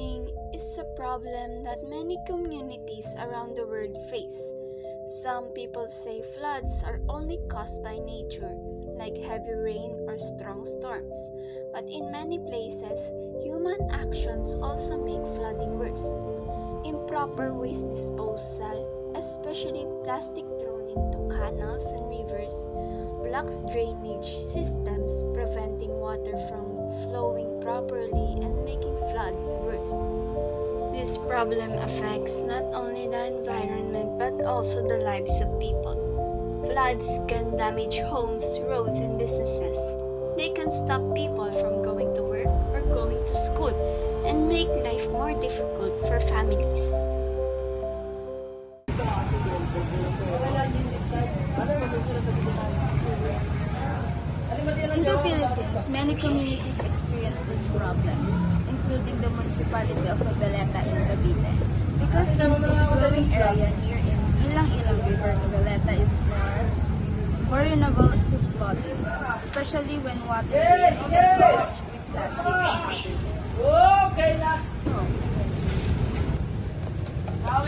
Flooding is a problem that many communities around the world face. Some people say floods are only caused by nature, like heavy rain or strong storms. But in many places, human actions also make flooding worse. Improper waste disposal, especially plastic thrown into canals and rivers, blocks drainage systems, preventing water from flowing properly and making floods worse. This problem affects not only the environment but also the lives of people. Floods can damage homes, roads, and businesses. They can stop people from going to work or going to school and make life more difficult for families. In the Philippines, many communities experience this problem, including the municipality of Noveleta in Cavite. Because the flowing area near Ilang-Ilang River, Noveleta is more vulnerable to flooding, especially when water is rich with plastic.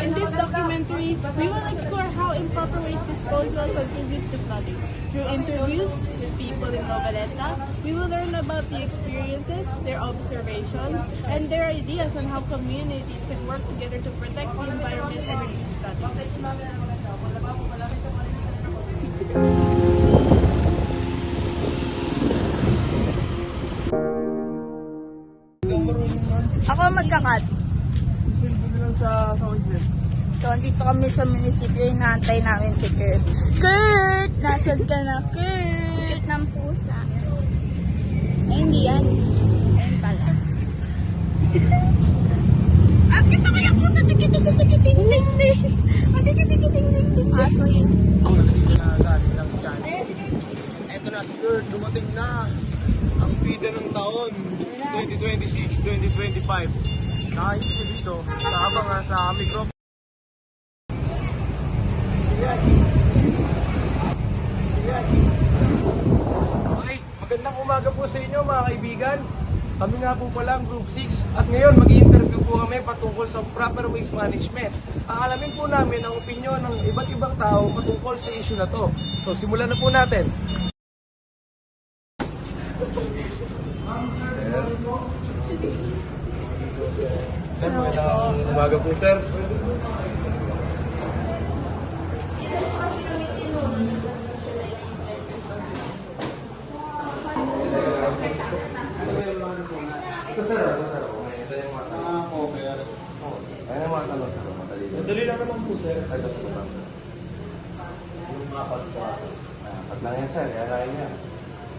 In this documentary, we will explore how improper waste disposal contributes to flooding. Through interviews with people in Noveleta, we will learn about the experiences, their observations, and their ideas on how communities can work together to protect the environment and reduce flooding. Ako magkakat. So, andito kami sa munisipyo, inaantay namin si Kurt. Kurt! Nasaan ka na, Kurt? Kurt ng pusa. Ay, hindi yan. Ayun pala. Ang kita ko yung pusa! Tikitik-tikitik-ting-ting-ting! Ang tikitik-tikitik-ting-ting! Aso yun. Eto na si Kurt, dumating na ang bida ng taon 2026-2025. Nakahit siya dito, habang sa microphone. Okay, magandang umaga po sa inyo mga kaibigan. Kami nga po pala ang Group 6 at ngayon mag-i-interview po kami patungkol sa proper waste management. Aalamin po namin ang opinyon ng iba't ibang tao patungkol sa issue na to. So simulan na po natin. Sir, magandang umaga po sir. Ito sir. Ito yung mata. Okay. Ayan yung mata lang sir. Madali lang naman po sir. Ay, ito sir. Yung mapat po. Pag lang yan sir, yarayin niya.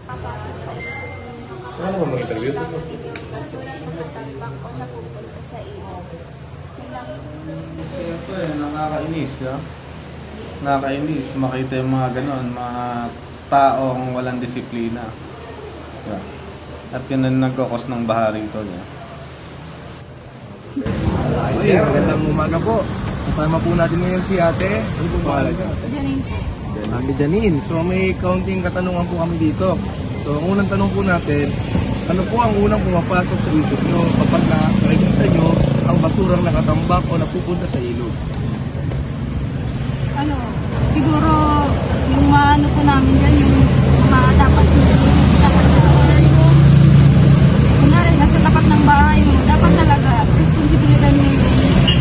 Papasok sa isip ninyo kapag Ano ba mag-interview? basura tumatambak o napupunta sa ilog. Siyempre, nakakainis, no? Nakakainis makita yung mga ganon, mga taong walang disiplina. Yeah. At yun ang nagkakos ng baha rito niya. Sir, magandang umaga po. Kasama po natin ngayon si ate. Ano po pangalan niyo? Ganun po. Ate Janine. So may counting katanungan po kami dito. So ang unang tanong po natin, ano po ang unang pumapasok sa isip nyo kapag nakikita nyo ang basurang nakatambak o napupunta sa ilog? Ano, siguro yung ano po namin dyan, yung mga dapat kunwari, nasa tapat ng bahay mo, dapat talaga responsibilidad mo yung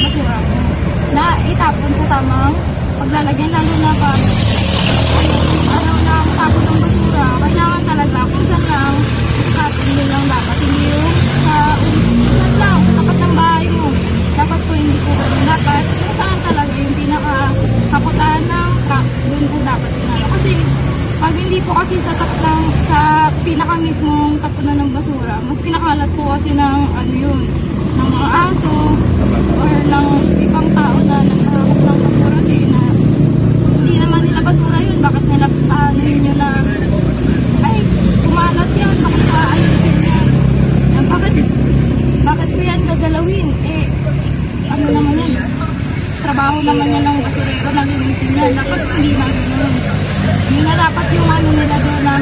basura mo na itapon sa tamang paglalagyan, lalo na pag araw na matapon ng basura, kailangan talaga kung saan lang itapon yun lang dapat, hindi yung sa ulit lang, sa tapat ng bahay mo. Dapat po hindi po dapat kung saan talaga yung pinaka-kaputaan ng truck, doon po dapat pinalo. Kasi pag hindi po kasi sa tapat ng, sa pinaka mismong tapunan ng basura, mas pinakalat po kasi ng ano yun, ng mga aso or ng ibang tao na nakakap ng basura din na hindi naman nila basura yun, bakit nila ninyo na ay, kumalat yun, bakit ayusin yan? Bakit ko yan gagalawin? Eh, ano naman yan? Trabaho naman yan ng basurero na linisin yan. Dapat hindi na gano'n. Hindi na dapat yung ano nila doon na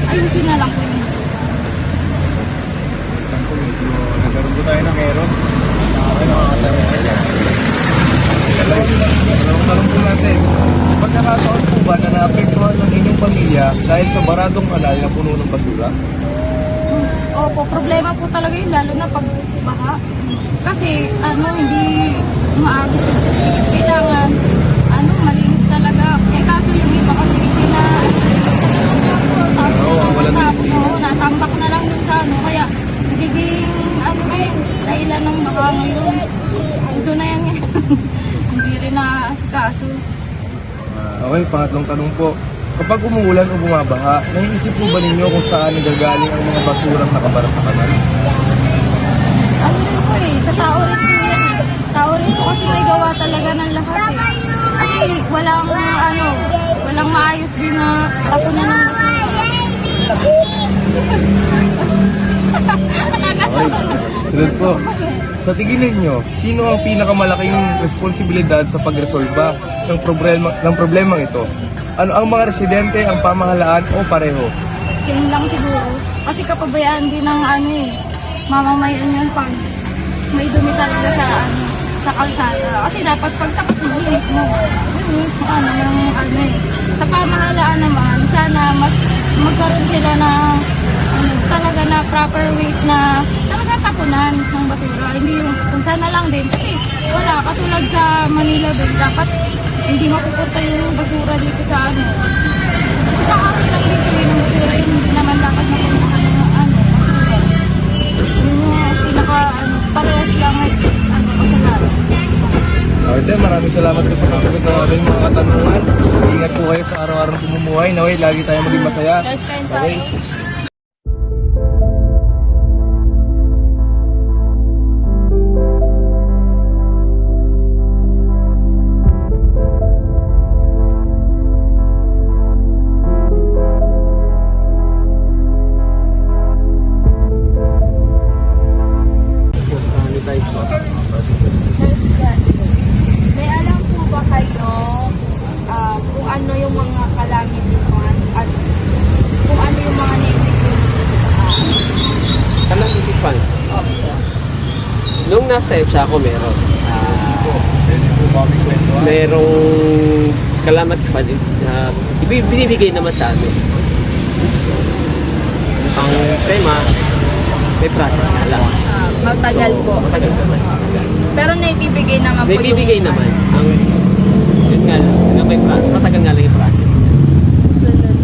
ayusin na lang po yung basura. Nagkaroon po tayo ng error. saradong kanal na puno ng basura? Opo, problema po talaga yun, lalo na pag baha. Kasi, hindi maagos yung tubig. Kailangan, malinis talaga. Eh, kaso yung iba kasi hindi na, natambak na lang dun sa kaya, nagiging, dahilan ng baka ngayon. Puso na yan eh. Hindi rin na-asikaso. Okay, pangatlong tanong po. Kapag umuulan o bumabaha, naiisip po ba ninyo kung saan nagagaling ang mga basurang nakabarak sa kanal? Rin po sa tao rin po yan eh. Tao rin po kasi may gawa talaga ng lahat eh. Kasi walang maayos din na tapunan ng Sunod po. Sa tingin ninyo, sino ang pinakamalaking responsibilidad sa pagresolba ng problemang ito? Ano ang mga residente, ang pamahalaan o pareho? Same lang siguro. Kasi kapabayaan din ng mamamayan yun pag may dumi talaga sa kalsada. Kasi dapat pagtapat mo, linis mo. Sa pamahalaan naman, sana magkaroon sila na talaga na proper ways na talaga tapunan ng basura. Hindi yung kung sana lang din. Kasi wala, katulad sa Manila din, dapat hindi mapupunta yung basura dito sa Nakakit lang dito ng basura yun, hindi naman dapat mapunta ng basura. Yun yung parehas lang kasalanan. Alright, maraming salamat po sa pagsagot ng aming mga katanungan. Ingat po kayo sa araw-araw pumumuhay. Naway, lagi tayo maging masaya. Okay. May alam po ba kayo kung ano yung mga calamity fund at kung ano yung mga negative sa Calamity fund. Nung nasa EPSA ako meron. Merong calamity fund is binibigay naman sa amin. So, ang tema, may process nga lang. Matagal po. Matagal naman. Pero naibibigay naman po Naibibigay naman. Yun nga lang. May process. Matagal nga lang yung process. Sunod.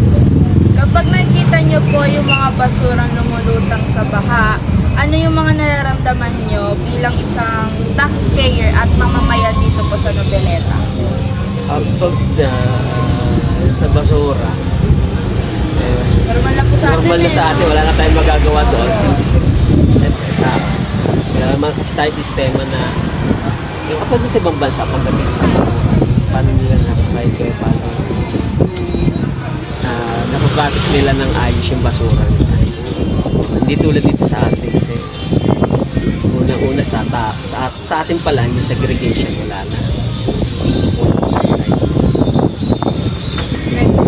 Kapag nakikita nyo po yung mga basurang lumulutang sa baha, ano yung mga nararamdaman nyo bilang isang taxpayer at mamamayan dito po sa Noveleta? Pag sa basura, Normal lang po sa atin. normal na sa atin. Wala na tayong magagawa doon since siyempre naman kasi tayo sistema na yung kapag sa ibang bansa pagdating sa basura, paano nila na-recycle, paano napaprocess nila ng ayos yung basura nila. Hindi tulad dito sa atin kasi una sa atin pala yung segregation wala na. Next.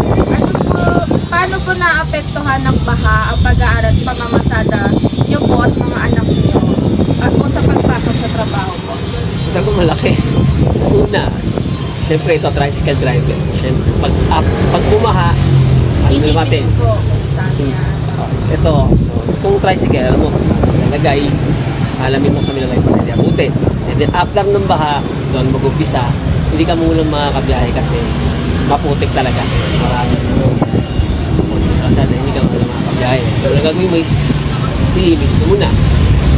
Paano po naapektuhan ng baha ang pag-aaral at pamamasada nyo po at mga anak nyo at po sa pagpasok sa trabaho po? Ito malaki. Sa una, siyempre ito tricycle driver. So, siyempre, pag bumaha, Isipin ko kung saan yan. Ito, so kung tricycle, alam mo, nalagay, alamin mo sa nilagay pa nila, buti. And then after ng baha, doon mag-umpisa, hindi ka muna makakabiyahe kasi maputik talaga. Marami sa kasada, hindi ka muna makakabiyahe. So nagagawin mo is ilinis muna.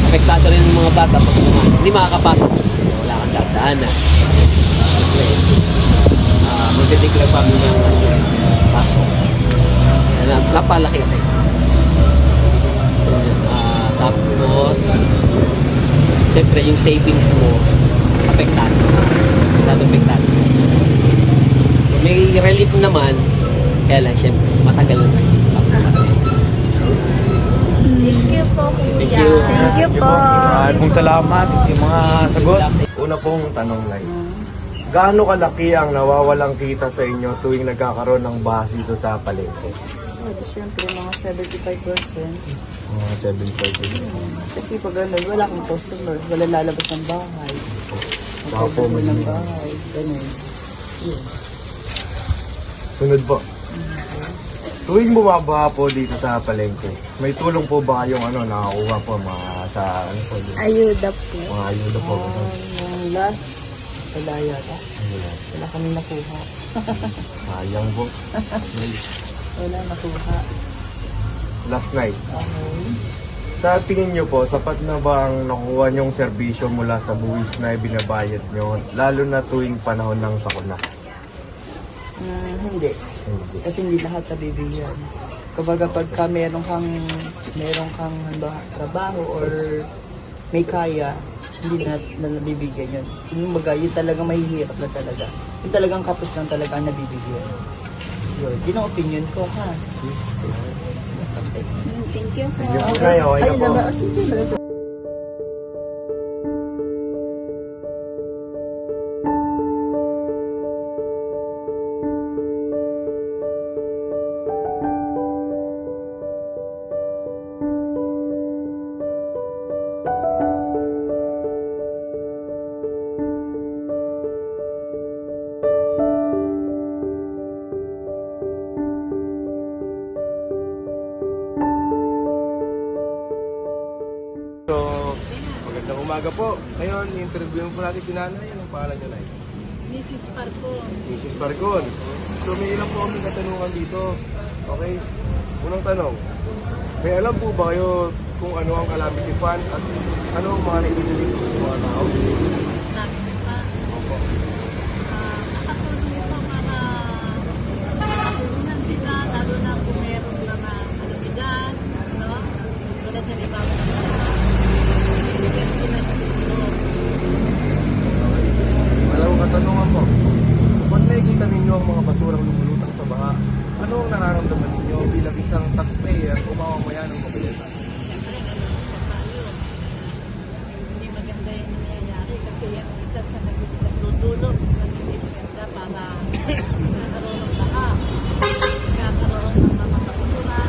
Apektado rin ng mga bata pag hindi makakapasok kasi wala kang dadaanan. Magdideclare pa muna ng pasok. Napalaki ito. Tapos siyempre yung savings mo apektado. Apektado. May relief naman, kaya lang siyempre matagal na. Thank you po, Thank Kuya. you. Thank you po. Maraming salamat sa mga sagot. Una pong tanong lang. Gaano kalaki ang nawawalang kita sa inyo tuwing nagkakaroon ng baha dito sa palengke? Siyempre, mga 75%. Mga 75%. Kasi pag ano, wala kang customer, wala lalabas ng bahay. Baka po Magkakaroon ng may- bahay, ganun. Sunod po. Tuwing bumabaha po dito sa palengke, may tulong po ba kayong nakakuha po sa Ayuda po. mga ayuda po? Yung last, wala yata. Wala kami nakuha. Sayang po. Wala nakuha. Last night. Okay. Sa tingin nyo po, sapat na ba ang nakuha nyong serbisyo mula sa buwis na ibinabayad nyo, lalo na tuwing panahon ng sakuna? Hindi. Kasi hindi lahat nabibigyan. Kumbaga pagka meron kang halimbawa, trabaho or may kaya, hindi na nabibigyan yun. Kumbaga, yun talagang mahihirap na talaga. Yun talagang kapos lang talaga ang nabibigyan. Yun ang opinion ko, ha? Thank you po. Yun po na, okay na po. Sige. So, magandang umaga po. Ngayon, interviewin po natin si nanay. Anong pangalan niyo, nay? Mrs. Parco. Mrs. Barcon. So, may ilang po kami katanungan dito. Okay? Unang tanong, may alam po ba kayo kung ano ang calamity fund at ano ang mga naibibigay po sa mga tao? Namin pa. Opo. Nakatulong ito para nakatulungan sila, lalo na kung meron na kalamidad, no? Tulad ng iba ko bigyan sila ng tulong. Malawang katanungan po. Kung nakikita ninyo ang mga basurang lumulutang sa baha, ano ang nararamdaman ninyo bilang isang taxpayer o mamamayan ng Noveleta? Siyempre, nalulungkot tayo. Hindi maganda yung nangyayari kasi yung isa sa nagdudulot na hindi maganda para nagkakaroon ng baha. Nagkakaroon ng mga basura.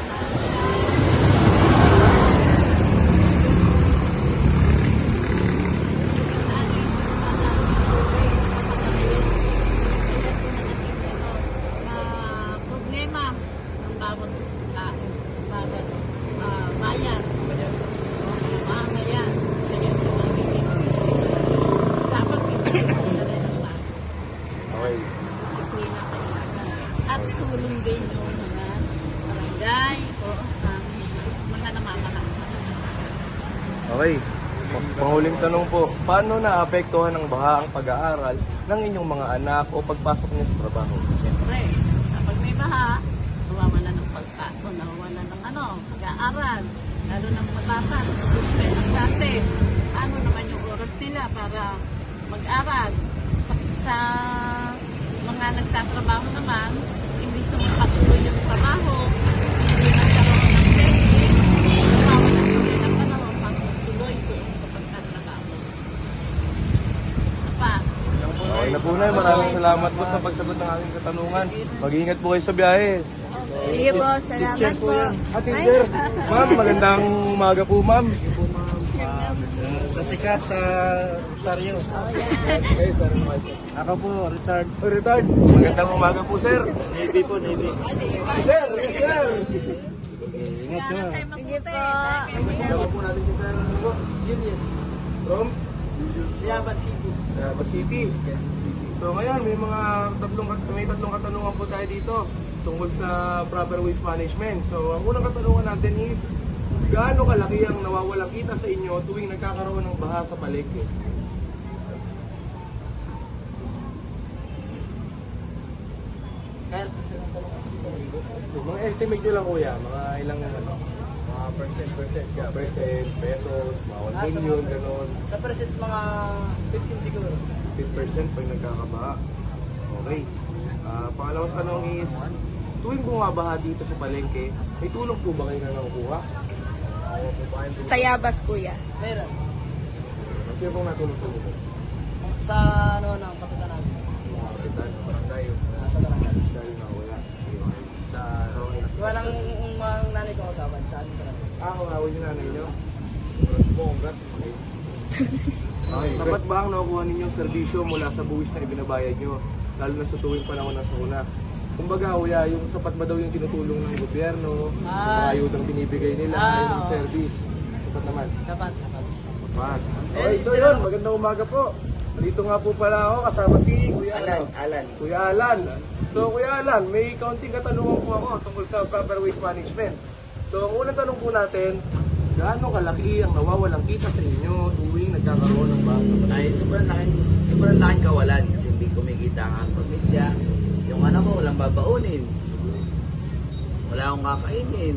Problema ng bawat tao, bawat bayan, mamamayan, sa magiging dapat disiplina na rin ang lahat. Okay. Disiplina kailangan. At tulong din yung mga barangay o ang mga namamahala. Okay. Panghuling tanong po, paano naapektuhan ng baha ang pag-aaral ng inyong mga anak o pagpasok niyo sa trabaho? Siyempre, kapag may baha, nawawala ng pagpasok, nawawala ng pag-aaral, lalo ng mga bata, suspend ang klase. Ano naman yung oras nila para mag-aral? Sa mga nagtatrabaho naman, imbis na magpatuloy yung trabaho, hindi nagkaroon ng pwede, nawawala tuloy ng panahon pagtuloy doon sa pagtatrabaho. Ano pa? Okay na po na, maraming salamat po sa pagsagot ng aming katanungan. Mag-iingat po kayo sa biyahe. Sige po, salamat po. At teacher, ma'am, magandang umaga po ma'am. Sa sikat sa Ontario. Okay, sir. Ako po, retired. Oh, retired. Magandang umaga po, sir. Navy po, Navy. Sir, yes, sir. Ingat ka. Sige po. Kasama po natin si Sir Julius. From? Yaba City. Yaba City. So ngayon, may tatlong katanungan po tayo dito tungkol sa proper waste management. So ang unang katanungan natin is, gaano kalaki ang nawawalang kita sa inyo tuwing nagkakaroon ng baha sa palengke? Mga estimate nyo lang kuya, mga ilang mga percent, kaya percent, pesos, mga 1 million, gano'n. Sa percent mga 15 siguro. 15% pag nagkakabaha. Okay. Pangalawang tanong is, tuwing bumabaha dito sa palengke, may tulong po ba kayo na nakukuha? Tayabas, kuya. Meron. Kasi pong natulong po dito? Sa ng kapitan natin. Mga kapitan, barangay, Nasa barangay. dahil na wala. Iwan ang nanay ko kasaban sa amin barangay. Ako nga, yung nanay nyo. Congrats. Okay. Sapat ba ang nakukuha ninyong serbisyo mula sa buwis na ibinabayad nyo, lalo na sa tuwing panahon ng sakuna? Kumbaga, kuya, yung sapat ba daw yung tinutulong ng gobyerno, yung mga ayudang binibigay nila, yung service. Sapat naman. Sapat. Sapat. Okay, so yun, magandang umaga po. Dito nga po pala ako, kasama si Kuya Alan. Kuya Alan. So Kuya Alan, may kaunting katanungan po ako tungkol sa proper waste management. So ang unang tanong po natin, gaano kalaki ang nawawalang kita sa inyo tuwing nagkakaroon ng basa? Ay, sobrang laking kawalan kasi hindi kumikita ang pamilya. Yung anak ko, walang babaunin. Wala akong kakainin.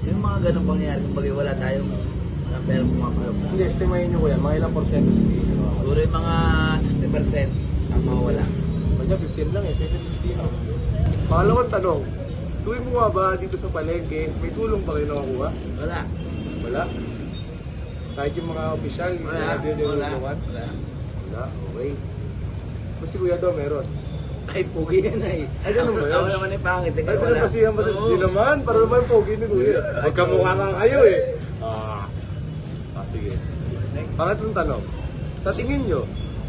Yung mga ganong pangyayari, kumbaga wala tayong pera pumapalok sa Hindi, estimahin nyo kuya, mga ilang porsyento sabihin nyo? siguro yung mga 60% ang mawala. Kanya 15 lang eh, 7-16. Pangalawang tanong, tuwing mo nga ba dito sa palengke, may tulong ba kayo nakakuha? Wala. Wala? Kahit yung mga opisyal, yung Wala. mga Wala. Wala, okay. Kasi kuya daw meron. Ay, pugi yan ay. Ay, ganun ba yun? Ako naman yung pangit. Ay, pero kasi yung masas din naman, para naman pogi ni kuya. Magkamukha nga kayo eh. Sige. Pangatlong tanong, sa tingin nyo,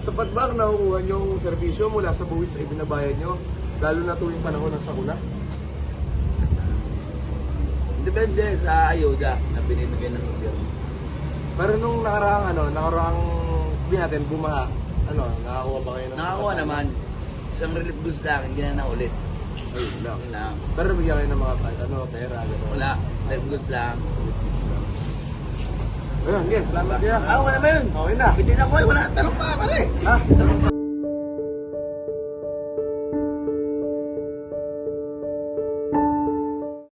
sapat ba ang nakukuha nyong serbisyo mula sa buwis ay binabayad nyo, lalo na tuwing panahon ng sakuna? Depende sa ayuda na binibigay ng gobyerno. Pero nung nakaraang sabihin natin, bumaha, nakakuha ba kayo ng... Nakakuha naman. Isang relief goods lang, hindi na naulit. Ayun lang. Yun lang. Pero bigyan kayo ng mga pera, gano'n. Wala. Relief goods lang. Ayun, yes, salamat kuya. Wala naman yun. Okay na. Bitin ako eh, wala tanong pa pala eh. Ha?